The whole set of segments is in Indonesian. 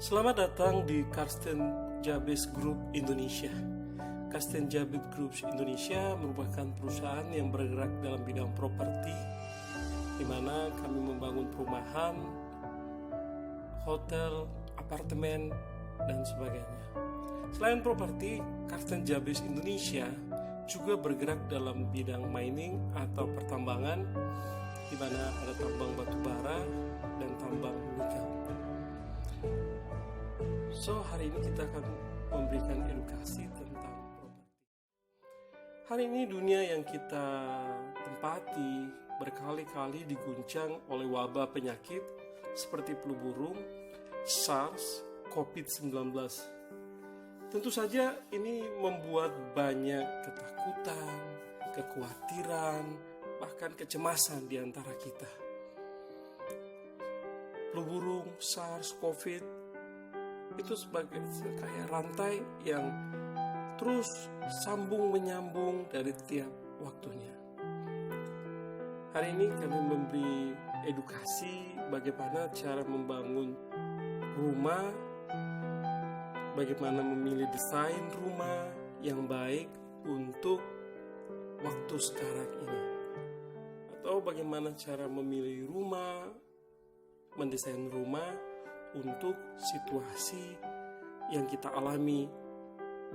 Selamat datang di Karsten Jabes Group Indonesia. Karsten Jabes Group Indonesia merupakan perusahaan yang bergerak dalam bidang properti, di mana kami membangun perumahan, hotel, apartemen, dan sebagainya. Selain properti, Karsten Jabes Indonesia juga bergerak dalam bidang mining atau pertambangan, di mana ada tambang batu bara dan tambang nikel. So, hari ini kita akan memberikan edukasi tentang properti. Hari ini dunia yang kita tempati berkali-kali diguncang oleh wabah penyakit seperti flu burung, SARS, COVID-19. Tentu saja ini membuat banyak ketakutan, kekhawatiran, bahkan kecemasan di antara kita. Flu burung, SARS, COVID itu sebagai kayak rantai yang terus sambung menyambung dari tiap waktunya. Hari ini kami memberi edukasi bagaimana cara membangun rumah, bagaimana memilih desain rumah yang baik untuk waktu sekarang ini, atau bagaimana cara memilih rumah, mendesain rumah untuk situasi yang kita alami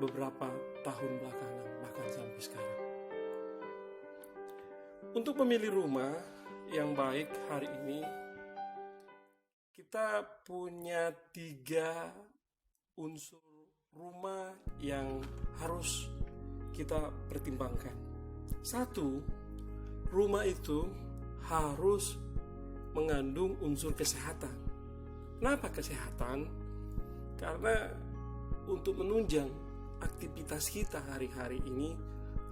beberapa tahun belakangan, bahkan sampai sekarang. Untuk memilih rumah yang baik hari ini, kita punya 3 unsur rumah yang harus kita pertimbangkan. 1, rumah itu harus mengandung unsur kesehatan. Kenapa kesehatan? Karena untuk menunjang aktivitas kita hari-hari ini,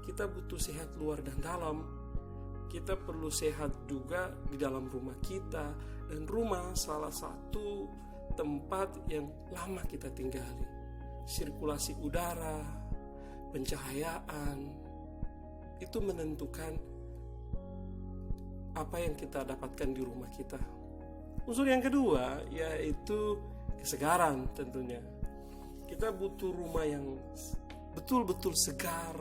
kita butuh sehat luar dan dalam. Kita perlu sehat juga di dalam rumah kita, dan rumah salah satu tempat yang lama kita tinggali. Sirkulasi udara, pencahayaan, itu menentukan apa yang kita dapatkan di rumah kita. Unsur yang kedua yaitu kesegaran tentunya. Kita butuh rumah yang betul-betul segar.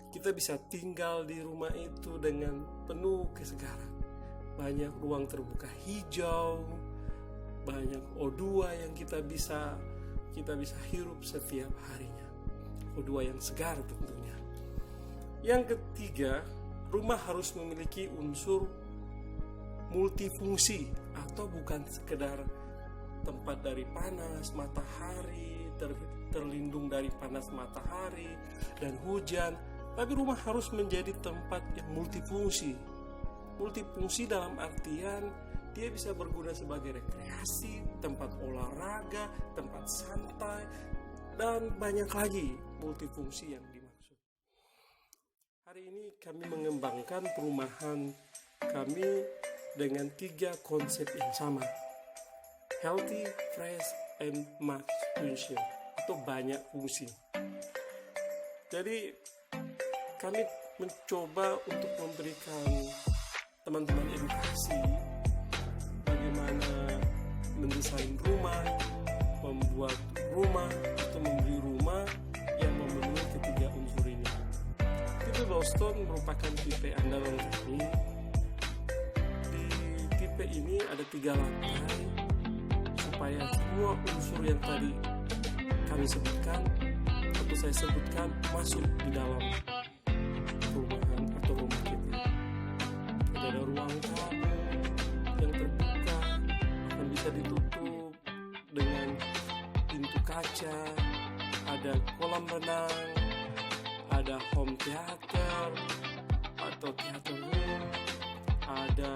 Kita bisa tinggal di rumah itu dengan penuh kesegaran. Banyak ruang terbuka hijau, banyak O2 yang kita bisa hirup setiap harinya. O2 yang segar tentunya. Yang ketiga, rumah harus memiliki unsur multifungsi, atau bukan sekedar tempat dari panas matahari, terlindung dari panas matahari dan hujan, tapi rumah harus menjadi tempat yang multifungsi. Multifungsi dalam artian dia bisa berguna sebagai rekreasi, tempat olahraga, tempat santai, dan banyak lagi multifungsi yang dimaksud. Hari ini kami mengembangkan perumahan kami dengan 3 konsep yang sama: healthy, fresh, and much function, atau banyak fungsi. Jadi kami mencoba untuk memberikan teman-teman edukasi bagaimana mendesain rumah, membuat rumah, atau membeli rumah yang memenuhi ketiga unsur ini. Tipe Boston merupakan tipe andalan kami. Ini ada 3 lantai supaya semua unsur yang tadi kami sebutkan atau saya sebutkan masuk di dalam perumahan atau rumah kita. Ada ruang tamu yang terbuka, akan bisa ditutup dengan pintu kaca, ada kolam renang, ada home theater atau theater room, ada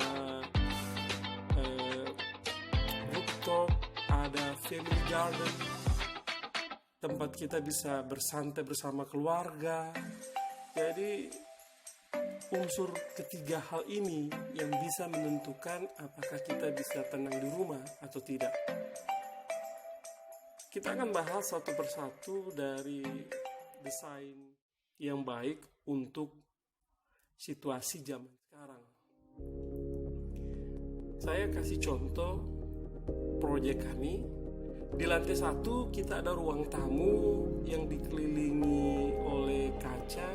rooftop, ada family garden, tempat kita bisa bersantai bersama keluarga. Jadi unsur ketiga hal ini yang bisa menentukan apakah kita bisa tenang di rumah atau tidak. Kita akan bahas satu persatu dari desain yang baik untuk situasi zaman sekarang. Saya kasih contoh proyek kami Di lantai 1 kita ada ruang tamu yang dikelilingi oleh kaca.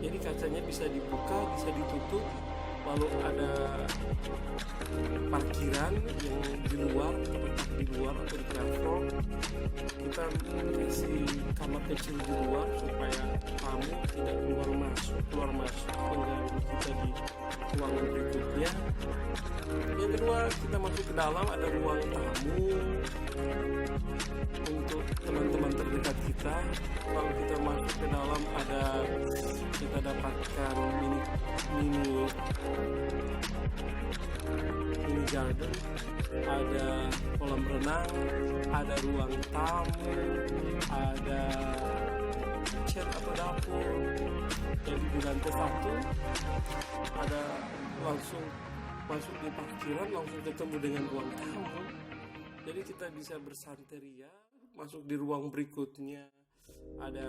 Jadi kacanya bisa dibuka, bisa ditutup. Lalu ada parkiran yang di luar, terletak di luar atau di ground floor. Kita kasih kamar kecil di luar supaya tamu tidak keluar masuk mengganggu kita di ruangan berikutnya. Yang kedua, kita masuk ke dalam, ada ruang tamu untuk teman-teman terdekat kita. Kalau kita masuk ke dalam, kita dapatkan mini garden, ada kolam renang, ada ruang tamu, ada kitchen atau dapur. Jadi di lantai 1 ada langsung masuk di parkiran, langsung ketemu dengan ruang tamu. Jadi kita bisa bersanteria. Masuk di ruang berikutnya ada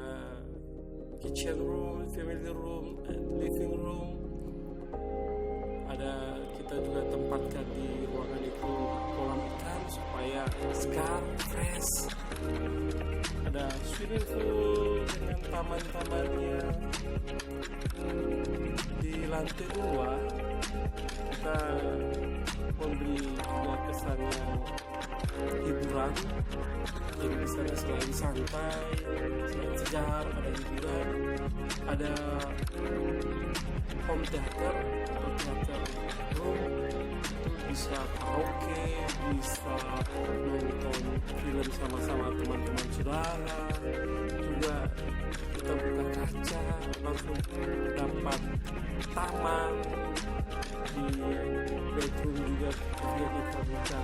kitchen room, family room, living room. Kita juga tempatkan di ruangan itu kolam ikan supaya segar, fresh. Ada swimming pool dengan taman-tamannya. Di lantai 2 kita memberi juga kesan yang hiburan. Jadi di sana selain santai, selain segar, ada hiburan, ada home theater atau theater room. Itu bisa karaoke, bisa nonton film sama-sama teman-teman saudara. Juga kita buka kaca, langsung dapat taman. Di bedroom juga ketika kita buka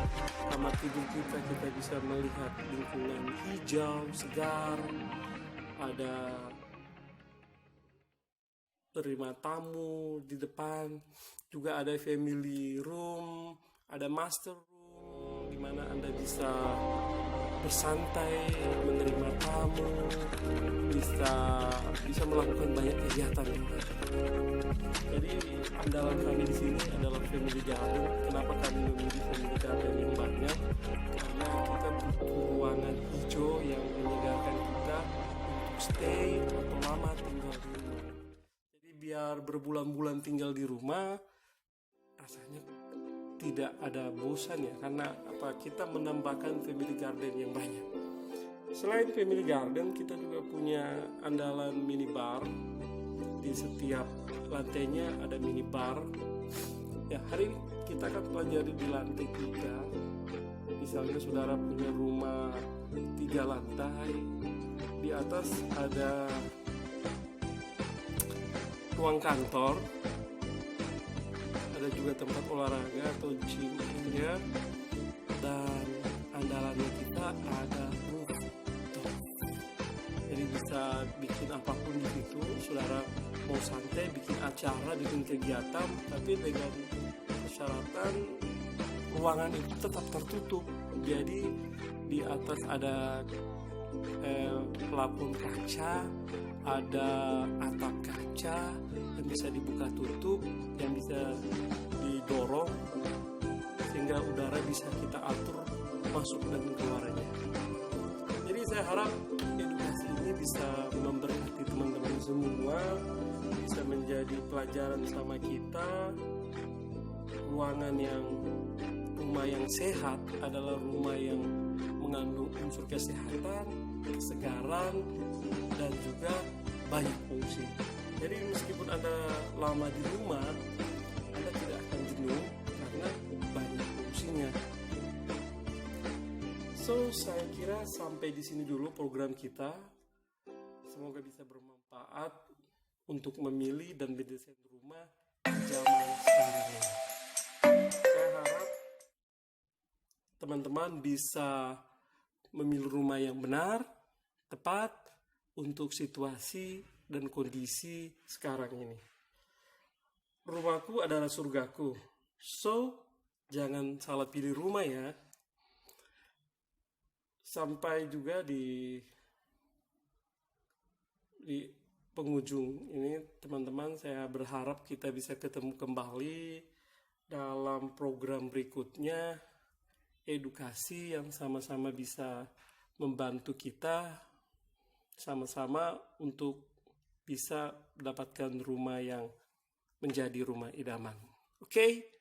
kamar tidur kita bisa melihat lingkungan hijau, segar. Ada terima tamu di depan, juga ada family room, ada master room di mana Anda bisa bersantai, menerima tamu, bisa melakukan banyak kegiatan juga. Jadi andalan kami di sini adalah family garden. Kenapa kami memilih family garden yang banyak? Karena kita butuh ruangan hijau yang menyegarkan kita untuk stay atau lama tinggal di rumah. Jadi biar berbulan-bulan tinggal di rumah, rasanya tidak ada bosan ya, karena kita menambahkan family garden yang banyak. Selain family garden, kita juga punya andalan minibar. Di setiap lantainya ada minibar. Ya, hari ini kita akan pelajari di lantai 3. Misalnya saudara punya rumah 3 lantai, di atas ada ruang kantor, ada juga tempat olahraga atau gym ya, dan andalannya kita ada rooftop. Jadi bisa bikin apapun di situ. Saudara mau santai, bikin acara, bikin kegiatan, tapi dengan persyaratan ruangan itu tetap tertutup. Jadi di atas ada pelapon kaca, ada atap kaca yang bisa dibuka tutup, yang bisa didorong sehingga udara bisa kita atur masuk dan keluarnya. Jadi saya harap edukasi ini bisa memberkati teman-teman semua, bisa menjadi pelajaran sama kita. Rumah yang sehat adalah rumah yang mengandung unsur kesehatan, kesegaran, dan juga banyak fungsi. Jadi meskipun Anda lama di rumah, Anda tidak akan jenuh karena banyak fungsinya. So, saya kira sampai di sini dulu program kita. Semoga bisa bermanfaat untuk memilih dan mendesain rumah di zaman sekarang ini. Saya harap teman-teman bisa memilih rumah yang benar, tepat untuk situasi dan kondisi sekarang ini. Rumahku adalah surgaku. So, jangan salah pilih rumah ya. Sampai juga di penghujung ini teman-teman, saya berharap kita bisa ketemu kembali dalam program berikutnya, edukasi yang sama-sama bisa membantu kita sama-sama untuk bisa mendapatkan rumah yang menjadi rumah idaman. Oke?